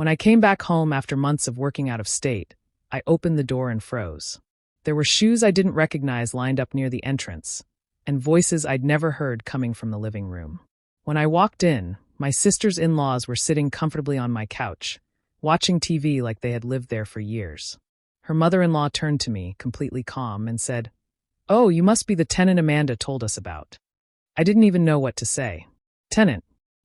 When I came back home after months of working out of state, I opened the door and froze. There were shoes I didn't recognize lined up near the entrance, and voices I'd never heard coming from the living room. When I walked in, my sister's in-laws were sitting comfortably on my couch, watching TV like they had lived there for years. Her mother-in-law turned to me, completely calm, and said, "Oh, you must be the tenant Amanda told us about." I didn't even know what to say. Tenant.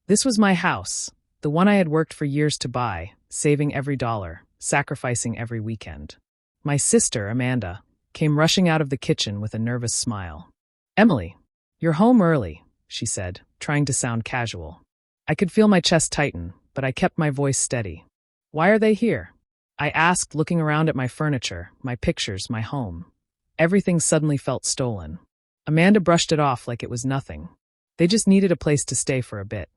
This was my house, the one I had worked for years to buy, saving every dollar, sacrificing every weekend. My sister, Amanda, came rushing out of the kitchen with a nervous smile. "Emily, you're home early," she said, trying to sound casual. I could feel my chest tighten, but I kept my voice steady. "Why are they here?" I asked, looking around at my furniture, my pictures, my home. Everything suddenly felt stolen. Amanda brushed it off like it was nothing. "They just needed a place to stay for a bit.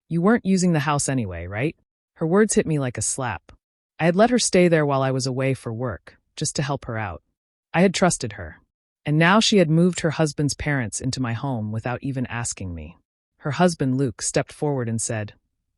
You weren't using the house anyway, right?" Her words hit me like a slap. I had let her stay there while I was away for work, just to help her out. I had trusted her. And now she had moved her husband's parents into my home without even asking me. Her husband, Luke, stepped forward and said,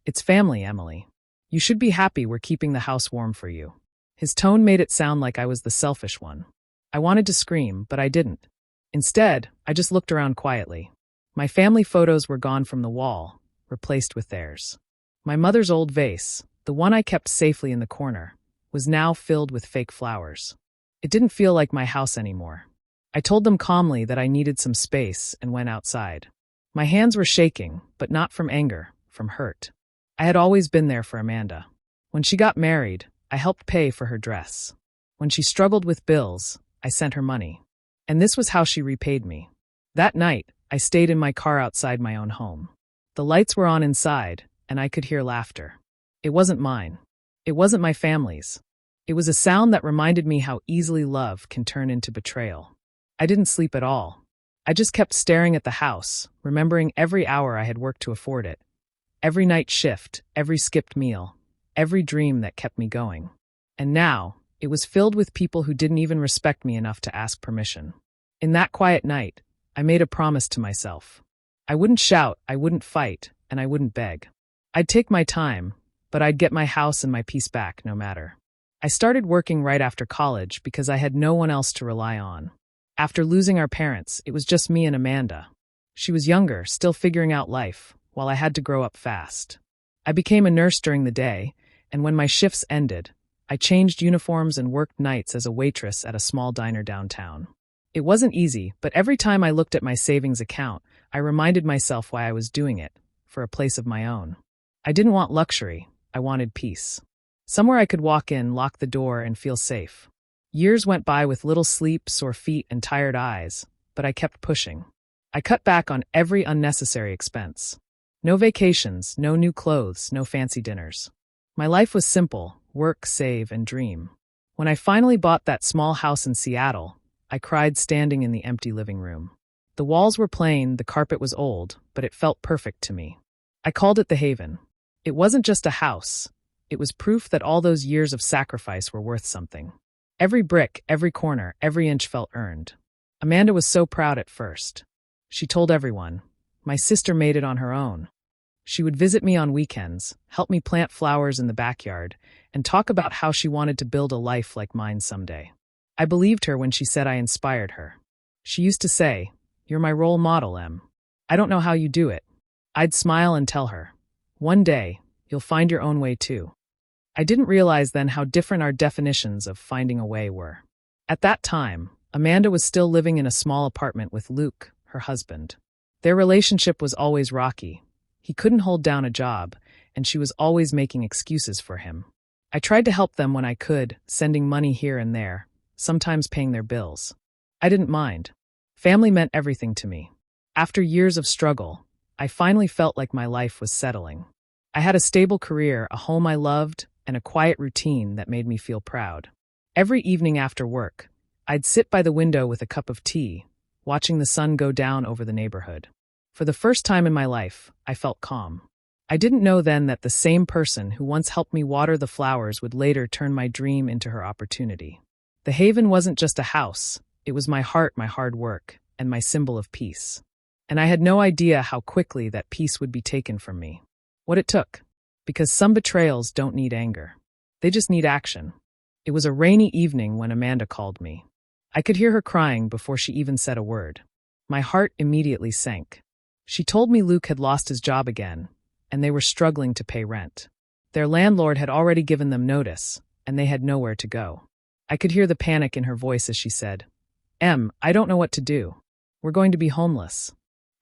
"It's family, Emily. You should be happy we're keeping the house warm for you." His tone made it sound like I was the selfish one. I wanted to scream, but I didn't. Instead, I just looked around quietly. My family photos were gone from the wall, replaced with theirs. My mother's old vase, the one I kept safely in the corner, was now filled with fake flowers. It didn't feel like my house anymore. I told them calmly that I needed some space and went outside. My hands were shaking, but not from anger, from hurt. I had always been there for Amanda. When she got married, I helped pay for her dress. When she struggled with bills, I sent her money. And this was how she repaid me. That night, I stayed in my car outside my own home. The lights were on inside, and I could hear laughter. It wasn't mine. It wasn't my family's. It was a sound that reminded me how easily love can turn into betrayal. I didn't sleep at all. I just kept staring at the house, remembering every hour I had worked to afford it. Every night shift, every skipped meal, every dream that kept me going. And now, it was filled with people who didn't even respect me enough to ask permission. In that quiet night, I made a promise to myself. I wouldn't shout, I wouldn't fight, and I wouldn't beg. I'd take my time, but I'd get my house and my peace back no matter. I started working right after college because I had no one else to rely on. After losing our parents, it was just me and Amanda. She was younger, still figuring out life, while I had to grow up fast. I became a nurse during the day, and when my shifts ended, I changed uniforms and worked nights as a waitress at a small diner downtown. It wasn't easy, but every time I looked at my savings account, I reminded myself why I was doing it, for a place of my own. I didn't want luxury, I wanted peace. Somewhere I could walk in, lock the door, and feel safe. Years went by with little sleep, sore feet, and tired eyes, but I kept pushing. I cut back on every unnecessary expense. No vacations, no new clothes, no fancy dinners. My life was simple: work, save, and dream. When I finally bought that small house in Seattle, I cried standing in the empty living room. The walls were plain, the carpet was old, but it felt perfect to me. I called it the Haven. It wasn't just a house. It was proof that all those years of sacrifice were worth something. Every brick, every corner, every inch felt earned. Amanda was so proud at first. She told everyone. My sister made it on her own. She would visit me on weekends, help me plant flowers in the backyard, and talk about how she wanted to build a life like mine someday. I believed her when she said I inspired her. She used to say, "You're my role model, Em. I don't know how you do it." I'd smile and tell her, "One day, you'll find your own way too." I didn't realize then how different our definitions of finding a way were. At that time, Amanda was still living in a small apartment with Luke, her husband. Their relationship was always rocky. He couldn't hold down a job, and she was always making excuses for him. I tried to help them when I could, sending money here and there, sometimes paying their bills. I didn't mind. Family meant everything to me. After years of struggle, I finally felt like my life was settling. I had a stable career, a home I loved, and a quiet routine that made me feel proud. Every evening after work, I'd sit by the window with a cup of tea, watching the sun go down over the neighborhood. For the first time in my life, I felt calm. I didn't know then that the same person who once helped me water the flowers would later turn my dream into her opportunity. The Haven wasn't just a house, it was my heart, my hard work, and my symbol of peace. And I had no idea how quickly that peace would be taken from me. What it took. Because some betrayals don't need anger. They just need action. It was a rainy evening when Amanda called me. I could hear her crying before she even said a word. My heart immediately sank. She told me Luke had lost his job again, and they were struggling to pay rent. Their landlord had already given them notice, and they had nowhere to go. I could hear the panic in her voice as she said, I don't know what to do. We're going to be homeless."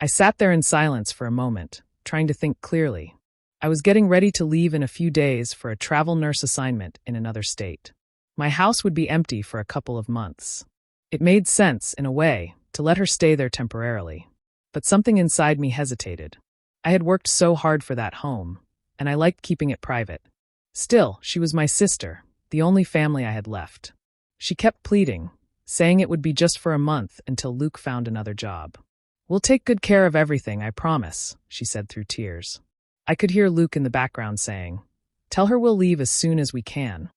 I sat there in silence for a moment, trying to think clearly. I was getting ready to leave in a few days for a travel nurse assignment in another state. My house would be empty for a couple of months. It made sense, in a way, to let her stay there temporarily. But something inside me hesitated. I had worked so hard for that home, and I liked keeping it private. Still, she was my sister, the only family I had left. She kept pleading, saying it would be just for a month until Luke found another job. "We'll take good care of everything, I promise," she said through tears. I could hear Luke in the background saying, "Tell her we'll leave as soon as we can."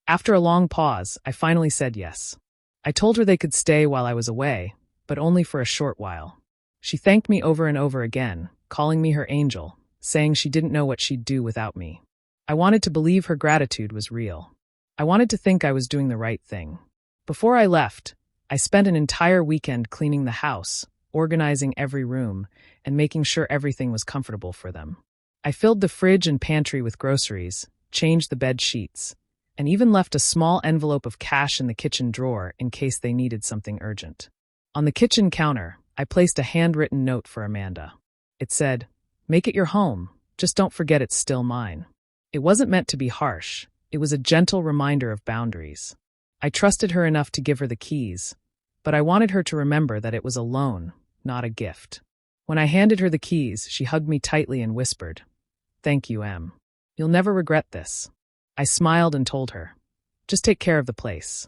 After a long pause, I finally said yes. I told her they could stay while I was away, but only for a short while. She thanked me over and over again, calling me her angel, saying she didn't know what she'd do without me. I wanted to believe her gratitude was real. I wanted to think I was doing the right thing. Before I left, I spent an entire weekend cleaning the house, organizing every room, and making sure everything was comfortable for them. I filled the fridge and pantry with groceries, changed the bed sheets, and even left a small envelope of cash in the kitchen drawer in case they needed something urgent. On the kitchen counter, I placed a handwritten note for Amanda. It said, "Make it your home, just don't forget it's still mine." It wasn't meant to be harsh. It was a gentle reminder of boundaries. I trusted her enough to give her the keys, but I wanted her to remember that it was a loan, not a gift. When I handed her the keys, she hugged me tightly and whispered, "Thank you, Em. You'll never regret this." I smiled and told her, "Just take care of the place."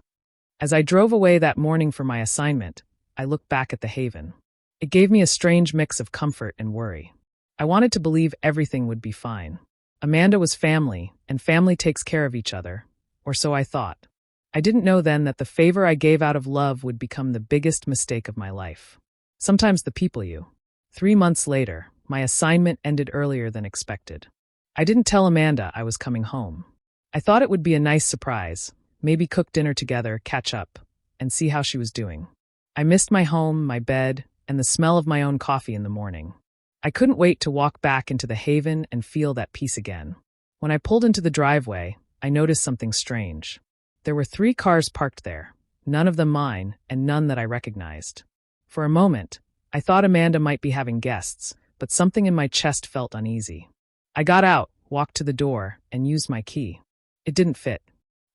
As I drove away that morning for my assignment, I looked back at the haven. It gave me a strange mix of comfort and worry. I wanted to believe everything would be fine. Amanda was family, and family takes care of each other, or so I thought. I didn't know then that the favor I gave out of love would become the biggest mistake of my life. Sometimes the people you. 3 months later, my assignment ended earlier than expected. I didn't tell Amanda I was coming home. I thought it would be a nice surprise, maybe cook dinner together, catch up, and see how she was doing. I missed my home, my bed, and the smell of my own coffee in the morning. I couldn't wait to walk back into the haven and feel that peace again. When I pulled into the driveway, I noticed something strange. There were 3 cars parked there, none of them mine, and none that I recognized. For a moment, I thought Amanda might be having guests, but something in my chest felt uneasy. I got out, walked to the door, and used my key. It didn't fit.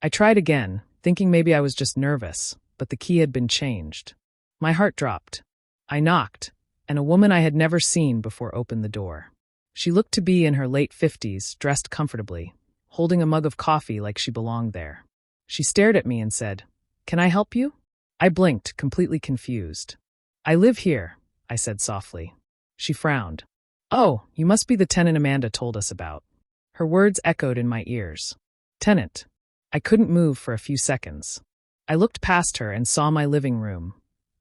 I tried again, thinking maybe I was just nervous, but the key had been changed. My heart dropped. I knocked, and a woman I had never seen before opened the door. She looked to be in her late 50s, dressed comfortably, holding a mug of coffee like she belonged there. She stared at me and said, "Can I help you?" I blinked, completely confused. "I live here," I said softly. She frowned. "Oh, you must be the tenant Amanda told us about." Her words echoed in my ears. "Tenant." I couldn't move for a few seconds. I looked past her and saw my living room,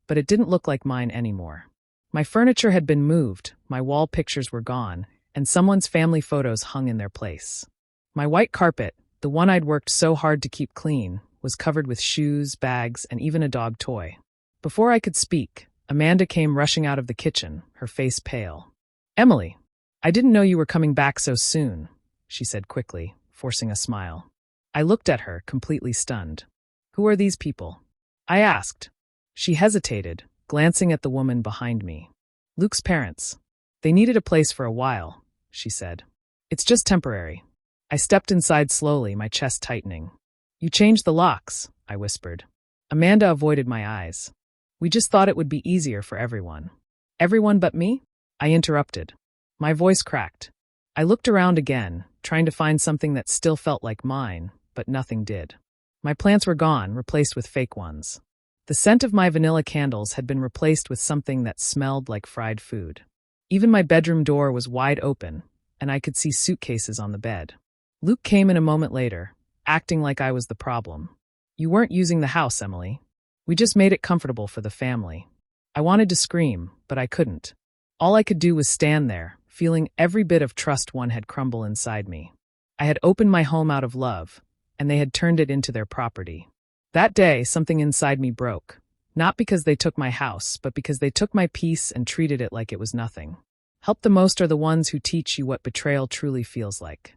but it didn't look like mine anymore. My furniture had been moved, my wall pictures were gone, and someone's family photos hung in their place. My white carpet, the one I'd worked so hard to keep clean, was covered with shoes, bags, and even a dog toy. Before I could speak, Amanda came rushing out of the kitchen, her face pale. "Emily, I didn't know you were coming back so soon," she said quickly, forcing a smile. I looked at her, completely stunned. "Who are these people?" I asked. She hesitated, glancing at the woman behind me. "Luke's parents. They needed a place for a while," she said. "It's just temporary." I stepped inside slowly, my chest tightening. "You changed the locks," I whispered. Amanda avoided my eyes. "We just thought it would be easier for everyone." "Everyone but me?" I interrupted. My voice cracked. I looked around again, trying to find something that still felt like mine, but nothing did. My plants were gone, replaced with fake ones. The scent of my vanilla candles had been replaced with something that smelled like fried food. Even my bedroom door was wide open, and I could see suitcases on the bed. Luke came in a moment later, acting like I was the problem. "You weren't using the house, Emily. We just made it comfortable for the family." I wanted to scream, but I couldn't. All I could do was stand there, feeling every bit of trust one had crumble inside me. I had opened my home out of love, and they had turned it into their property. That day, something inside me broke. Not because they took my house, but because they took my peace and treated it like it was nothing. Help the most are the ones who teach you what betrayal truly feels like.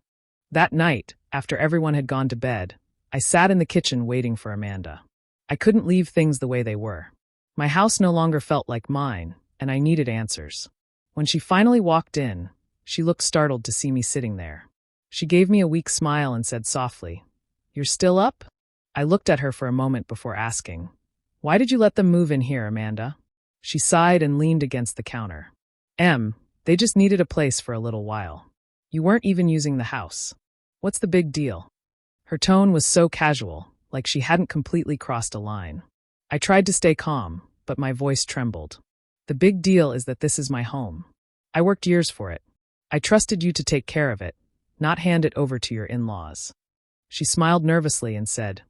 That night, after everyone had gone to bed, I sat in the kitchen waiting for Amanda. I couldn't leave things the way they were. My house no longer felt like mine, and I needed answers. When she finally walked in, she looked startled to see me sitting there. She gave me a weak smile and said softly, "You're still up?" I looked at her for a moment before asking, "Why did you let them move in here, Amanda?" She sighed and leaned against the counter. They just needed a place for a little while. You weren't even using the house. What's the big deal?" Her tone was so casual, like she hadn't completely crossed a line. I tried to stay calm, but my voice trembled. "The big deal is that this is my home. I worked years for it. I trusted you to take care of it, not hand it over to your in-laws." She smiled nervously and said,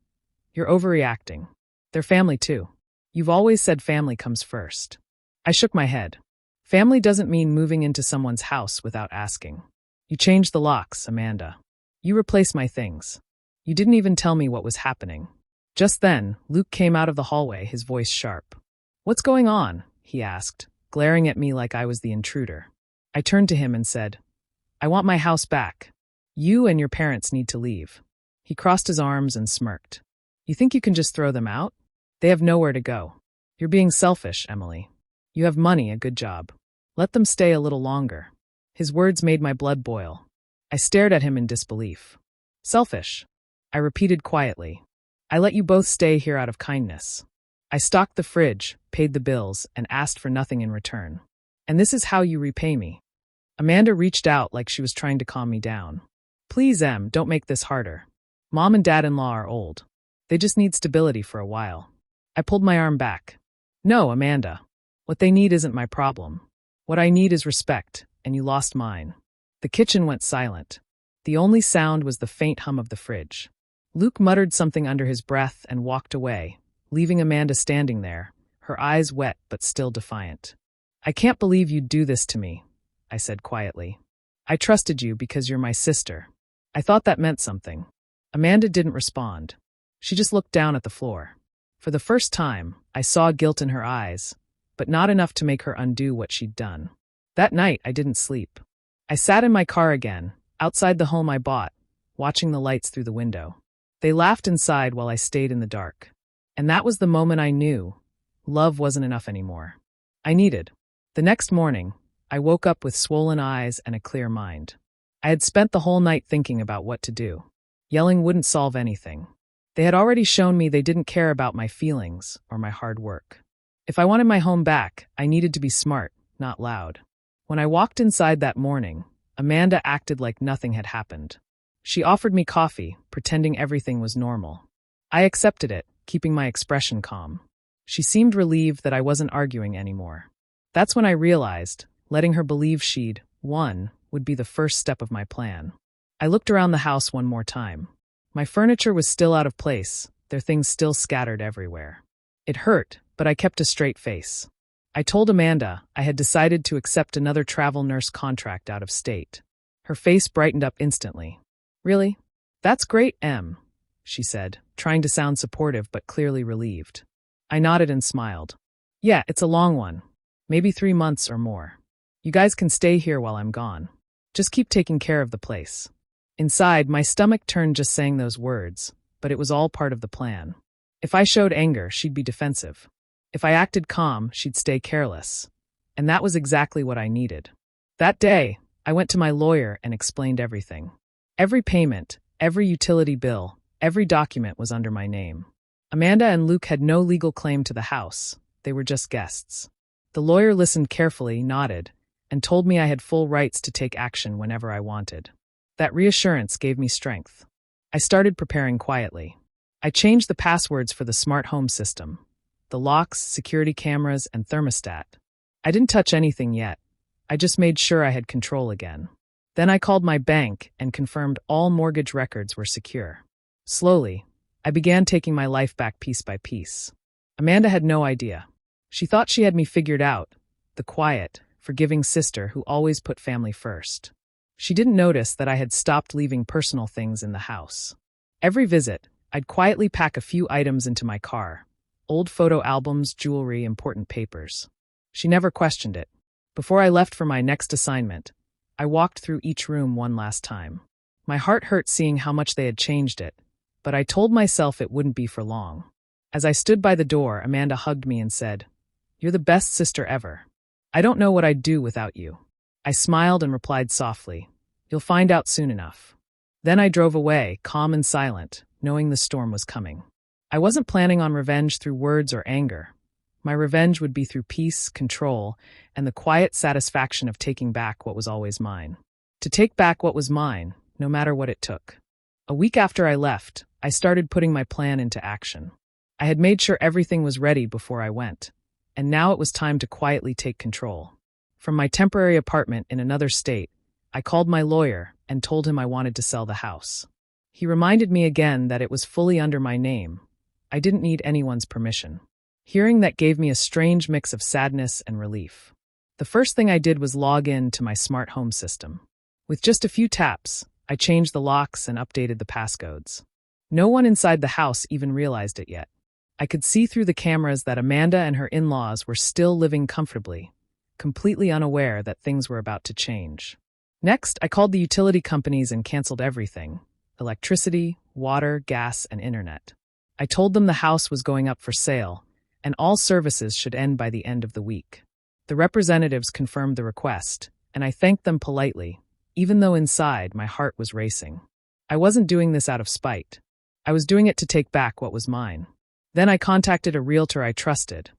"You're overreacting. They're family too. You've always said family comes first." I shook my head. Family doesn't mean moving into someone's house without asking. You changed the locks, Amanda. You replaced my things. You didn't even tell me what was happening. Just then, Luke came out of the hallway, his voice sharp. "What's going on?" he asked, glaring at me like I was the intruder. I turned to him and said, "I want my house back. You and your parents need to leave." He crossed his arms and smirked. "You think you can just throw them out? They have nowhere to go. You're being selfish, Emily. You have money, a good job. Let them stay a little longer." His words made my blood boil. I stared at him in disbelief. "Selfish," I repeated quietly. "I let you both stay here out of kindness. I stocked the fridge, paid the bills, and asked for nothing in return. And this is how you repay me." Amanda reached out like she was trying to calm me down. "Please, Em, don't make this harder. Mom and Dad-in-law are old. They just need stability for a while." I pulled my arm back. "No, Amanda. What they need isn't my problem. What I need is respect, and you lost mine." The kitchen went silent. The only sound was the faint hum of the fridge. Luke muttered something under his breath and walked away, leaving Amanda standing there, her eyes wet but still defiant. "I can't believe you'd do this to me," I said quietly. "I trusted you because you're my sister. I thought that meant something." Amanda didn't respond. She just looked down at the floor. For the first time, I saw guilt in her eyes, but not enough to make her undo what she'd done. That night, I didn't sleep. I sat in my car again, outside the home I bought, watching the lights through the window. They laughed inside while I stayed in the dark. And that was the moment I knew love wasn't enough anymore. The next morning, I woke up with swollen eyes and a clear mind. I had spent the whole night thinking about what to do. Yelling wouldn't solve anything. They had already shown me they didn't care about my feelings or my hard work. If I wanted my home back, I needed to be smart, not loud. When I walked inside that morning, Amanda acted like nothing had happened. She offered me coffee, pretending everything was normal. I accepted it, keeping my expression calm. She seemed relieved that I wasn't arguing anymore. That's when I realized, letting her believe she'd won would be the first step of my plan. I looked around the house one more time. My furniture was still out of place, their things still scattered everywhere. It hurt, but I kept a straight face. I told Amanda I had decided to accept another travel nurse contract out of state. Her face brightened up instantly. "Really? That's great, Em," she said, trying to sound supportive but clearly relieved. I nodded and smiled. "Yeah, it's a long one. Maybe 3 months or more. You guys can stay here while I'm gone. Just keep taking care of the place." Inside, my stomach turned just saying those words, but it was all part of the plan. If I showed anger, she'd be defensive. If I acted calm, she'd stay careless. And that was exactly what I needed. That day, I went to my lawyer and explained everything. Every payment, every utility bill, every document was under my name. Amanda and Luke had no legal claim to the house. They were just guests. The lawyer listened carefully, nodded, and told me I had full rights to take action whenever I wanted. That reassurance gave me strength. I started preparing quietly. I changed the passwords for the smart home system, the locks, security cameras, and thermostat. I didn't touch anything yet. I just made sure I had control again. Then I called my bank and confirmed all mortgage records were secure. Slowly, I began taking my life back piece by piece. Amanda had no idea. She thought she had me figured out, the quiet, forgiving sister who always put family first. She didn't notice that I had stopped leaving personal things in the house. Every visit, I'd quietly pack a few items into my car. Old photo albums, jewelry, important papers. She never questioned it. Before I left for my next assignment, I walked through each room one last time. My heart hurt seeing how much they had changed it, but I told myself it wouldn't be for long. As I stood by the door, Amanda hugged me and said, "You're the best sister ever. I don't know what I'd do without you." I smiled and replied softly, "You'll find out soon enough." Then I drove away, calm and silent, knowing the storm was coming. I wasn't planning on revenge through words or anger. My revenge would be through peace, control, and the quiet satisfaction of taking back what was always mine. To take back what was mine, no matter what it took. A week after I left, I started putting my plan into action. I had made sure everything was ready before I went, and now it was time to quietly take control. From my temporary apartment in another state, I called my lawyer and told him I wanted to sell the house. He reminded me again that it was fully under my name. I didn't need anyone's permission. Hearing that gave me a strange mix of sadness and relief. The first thing I did was log in to my smart home system. With just a few taps, I changed the locks and updated the passcodes. No one inside the house even realized it yet. I could see through the cameras that Amanda and her in-laws were still living comfortably, completely unaware that things were about to change. Next, I called the utility companies and canceled everything: electricity, water, gas, and internet. I told them the house was going up for sale, and all services should end by the end of the week. The representatives confirmed the request, and I thanked them politely, even though inside my heart was racing. I wasn't doing this out of spite. I was doing it to take back what was mine. Then I contacted a realtor I trusted,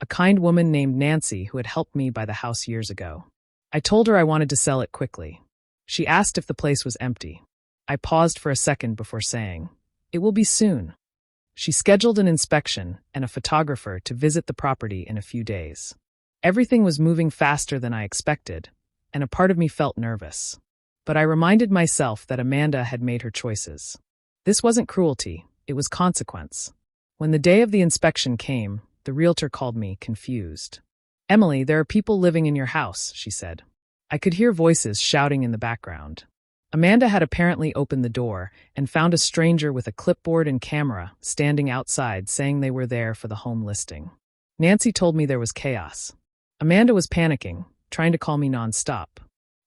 a kind woman named Nancy who had helped me buy the house years ago. I told her I wanted to sell it quickly. She asked if the place was empty. I paused for a second before saying, "It will be soon." She scheduled an inspection and a photographer to visit the property in a few days. Everything was moving faster than I expected, and a part of me felt nervous. But I reminded myself that Amanda had made her choices. This wasn't cruelty, it was consequence. When the day of the inspection came, the realtor called me, confused. "Emily, there are people living in your house," she said. I could hear voices shouting in the background. Amanda had apparently opened the door and found a stranger with a clipboard and camera standing outside saying they were there for the home listing. Nancy told me there was chaos. Amanda was panicking, trying to call me nonstop.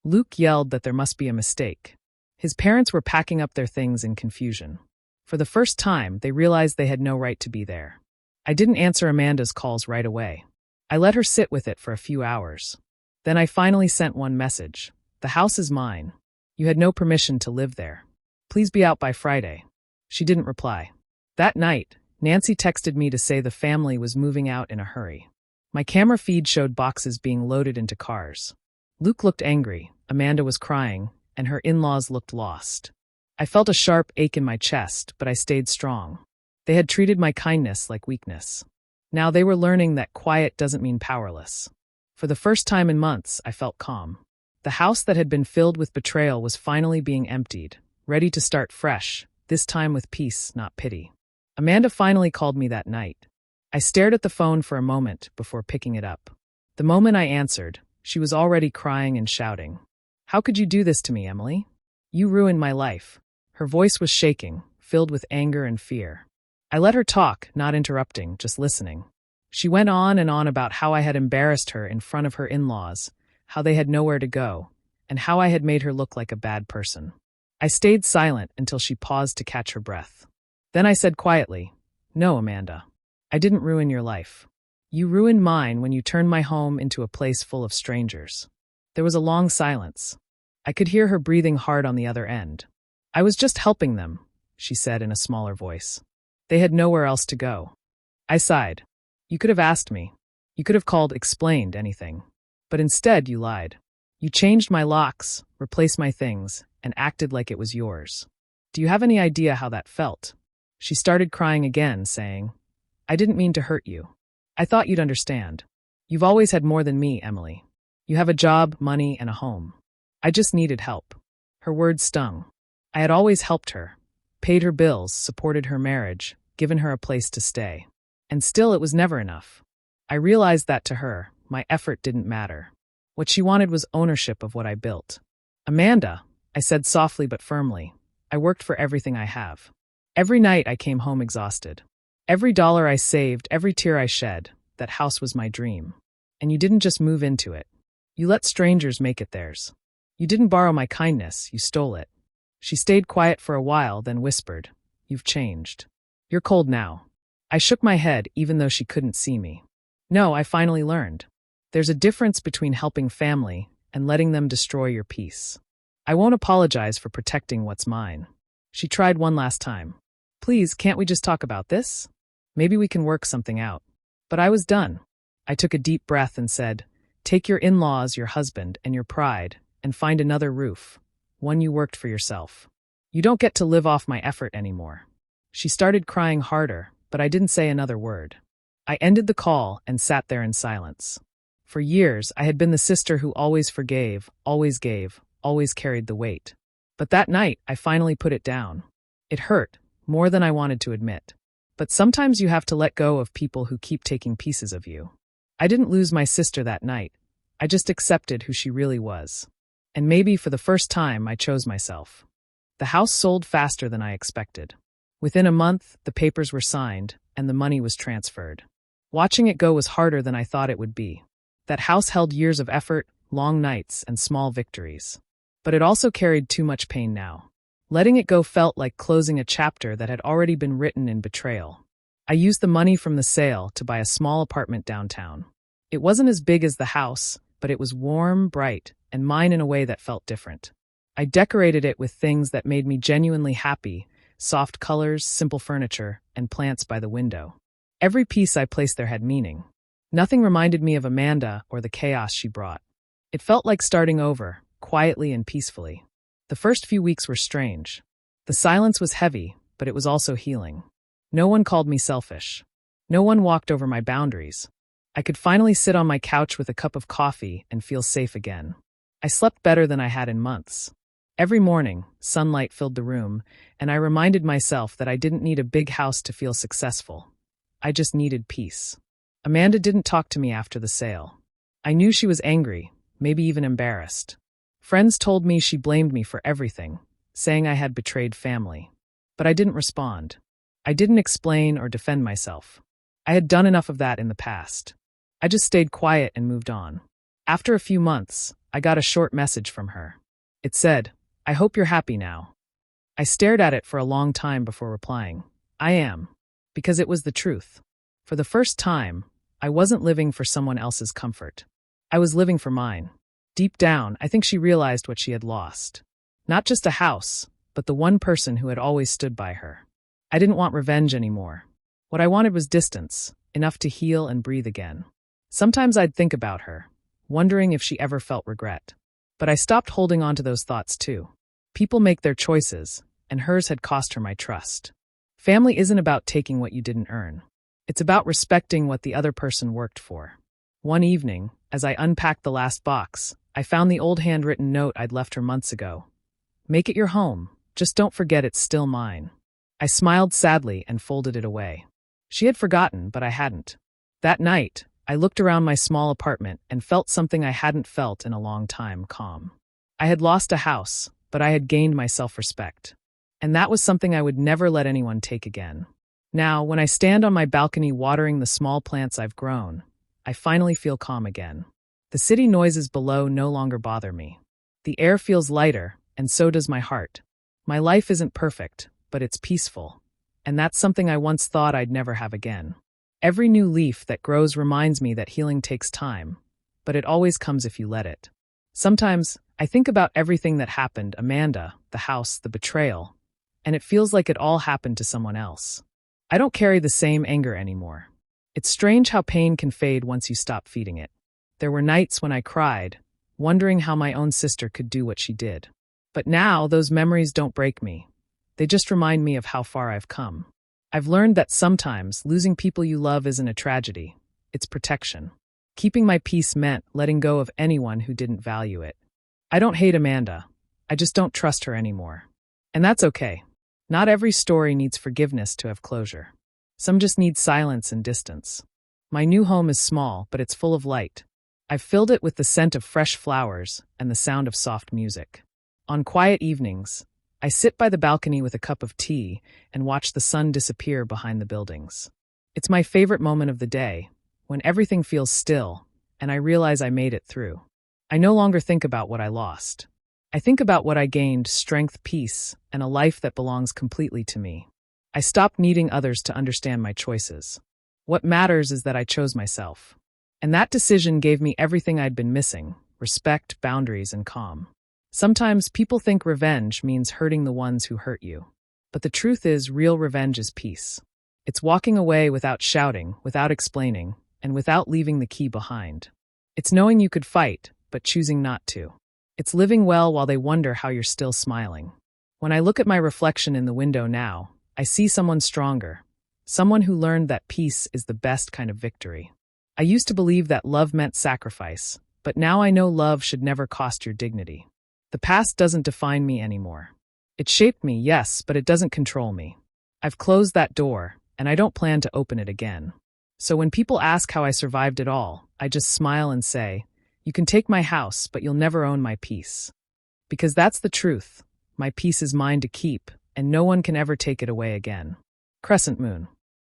Luke yelled that there must be a mistake. His parents were packing up their things in confusion. For the first time, they realized they had no right to be there. I didn't answer Amanda's calls right away. I let her sit with it for a few hours. Then I finally sent one message. "The house is mine. You had no permission to live there. Please be out by Friday." She didn't reply. That night, Nancy texted me to say the family was moving out in a hurry. My camera feed showed boxes being loaded into cars. Luke looked angry, Amanda was crying, and her in-laws looked lost. I felt a sharp ache in my chest, but I stayed strong. They had treated my kindness like weakness. Now they were learning that quiet doesn't mean powerless. For the first time in months, I felt calm. The house that had been filled with betrayal was finally being emptied, ready to start fresh, this time with peace, not pity. Amanda finally called me that night. I stared at the phone for a moment before picking it up. The moment I answered, she was already crying and shouting. "How could you do this to me, Emily? You ruined my life." Her voice was shaking, filled with anger and fear. I let her talk, not interrupting, just listening. She went on and on about how I had embarrassed her in front of her in-laws, how they had nowhere to go, and how I had made her look like a bad person. I stayed silent until she paused to catch her breath. Then I said quietly, "No, Amanda. I didn't ruin your life. You ruined mine when you turned my home into a place full of strangers." There was a long silence. I could hear her breathing hard on the other end. "I was just helping them," she said in a smaller voice. "They had nowhere else to go." I sighed. "You could have asked me. You could have called, explained, anything. But instead you lied. You changed my locks, replaced my things, and acted like it was yours. Do you have any idea how that felt?" She started crying again, saying, "I didn't mean to hurt you. I thought you'd understand. You've always had more than me, Emily. You have a job, money, and a home. I just needed help." Her words stung. I had always helped her, paid her bills, supported her marriage, given her a place to stay. And still it was never enough. I realized that to her, my effort didn't matter. What she wanted was ownership of what I built. "Amanda," I said softly but firmly. I worked for everything I have. Every night I came home exhausted. Every dollar I saved, every tear I shed, that house was my dream. And you didn't just move into it. You let strangers make it theirs. You didn't borrow my kindness, you stole it. She stayed quiet for a while, then whispered, "You've changed. You're cold now." I shook my head, even though she couldn't see me. No, I finally learned. There's a difference between helping family and letting them destroy your peace. I won't apologize for protecting what's mine. She tried one last time. "Please, can't we just talk about this? Maybe we can work something out." But I was done. I took a deep breath and said, "Take your in-laws, your husband, and your pride, and find another roof, one you worked for yourself. You don't get to live off my effort anymore." She started crying harder, but I didn't say another word. I ended the call and sat there in silence. For years, I had been the sister who always forgave, always gave, always carried the weight. But that night, I finally put it down. It hurt, more than I wanted to admit. But sometimes you have to let go of people who keep taking pieces of you. I didn't lose my sister that night. I just accepted who she really was. And maybe for the first time, I chose myself. The house sold faster than I expected. Within a month, the papers were signed, and the money was transferred. Watching it go was harder than I thought it would be. That house held years of effort, long nights, and small victories. But it also carried too much pain now. Letting it go felt like closing a chapter that had already been written in betrayal. I used the money from the sale to buy a small apartment downtown. It wasn't as big as the house, but it was warm, bright, and mine in a way that felt different. I decorated it with things that made me genuinely happy: soft colors, simple furniture, and plants by the window. Every piece I placed there had meaning. Nothing reminded me of Amanda or the chaos she brought. It felt like starting over, quietly and peacefully. The first few weeks were strange. The silence was heavy, but it was also healing. No one called me selfish. No one walked over my boundaries. I could finally sit on my couch with a cup of coffee and feel safe again. I slept better than I had in months. Every morning, sunlight filled the room, and I reminded myself that I didn't need a big house to feel successful. I just needed peace. Amanda didn't talk to me after the sale. I knew she was angry, maybe even embarrassed. Friends told me she blamed me for everything, saying I had betrayed family. But I didn't respond. I didn't explain or defend myself. I had done enough of that in the past. I just stayed quiet and moved on. After a few months, I got a short message from her. It said, "I hope you're happy now." I stared at it for a long time before replying. I am. Because it was the truth. For the first time, I wasn't living for someone else's comfort. I was living for mine. Deep down, I think she realized what she had lost. Not just a house, but the one person who had always stood by her. I didn't want revenge anymore. What I wanted was distance, enough to heal and breathe again. Sometimes I'd think about her, wondering if she ever felt regret. But I stopped holding on to those thoughts too. People make their choices, and hers had cost her my trust. Family isn't about taking what you didn't earn. It's about respecting what the other person worked for. One evening, as I unpacked the last box, I found the old handwritten note I'd left her months ago. "Make it your home. Just don't forget it's still mine." I smiled sadly and folded it away. She had forgotten, but I hadn't. That night, I looked around my small apartment and felt something I hadn't felt in a long time: calm. I had lost a house, but I had gained my self-respect. And that was something I would never let anyone take again. Now, when I stand on my balcony watering the small plants I've grown, I finally feel calm again. The city noises below no longer bother me. The air feels lighter, and so does my heart. My life isn't perfect, but it's peaceful. And that's something I once thought I'd never have again. Every new leaf that grows reminds me that healing takes time, but it always comes if you let it. Sometimes, I think about everything that happened: Amanda, the house, the betrayal, and it feels like it all happened to someone else. I don't carry the same anger anymore. It's strange how pain can fade once you stop feeding it. There were nights when I cried, wondering how my own sister could do what she did. But now, those memories don't break me. They just remind me of how far I've come. I've learned that sometimes losing people you love isn't a tragedy. It's protection. Keeping my peace meant letting go of anyone who didn't value it. I don't hate Amanda. I just don't trust her anymore. And that's okay. Not every story needs forgiveness to have closure. Some just need silence and distance. My new home is small, but it's full of light. I've filled it with the scent of fresh flowers and the sound of soft music. On quiet evenings, I sit by the balcony with a cup of tea and watch the sun disappear behind the buildings. It's my favorite moment of the day, when everything feels still and I realize I made it through. I no longer think about what I lost. I think about what I gained: strength, peace, and a life that belongs completely to me. I stopped needing others to understand my choices. What matters is that I chose myself. And that decision gave me everything I'd been missing: respect, boundaries, and calm. Sometimes people think revenge means hurting the ones who hurt you. But the truth is, real revenge is peace. It's walking away without shouting, without explaining, and without leaving the key behind. It's knowing you could fight, but choosing not to. It's living well while they wonder how you're still smiling. When I look at my reflection in the window now, I see someone stronger, someone who learned that peace is the best kind of victory. I used to believe that love meant sacrifice, but now I know love should never cost your dignity. The past doesn't define me anymore. It shaped me, yes, but it doesn't control me. I've closed that door, and I don't plan to open it again. So when people ask how I survived it all, I just smile and say, "You can take my house, but you'll never own my peace." Because that's the truth. My peace is mine to keep, and no one can ever take it away again. Crescent Moon.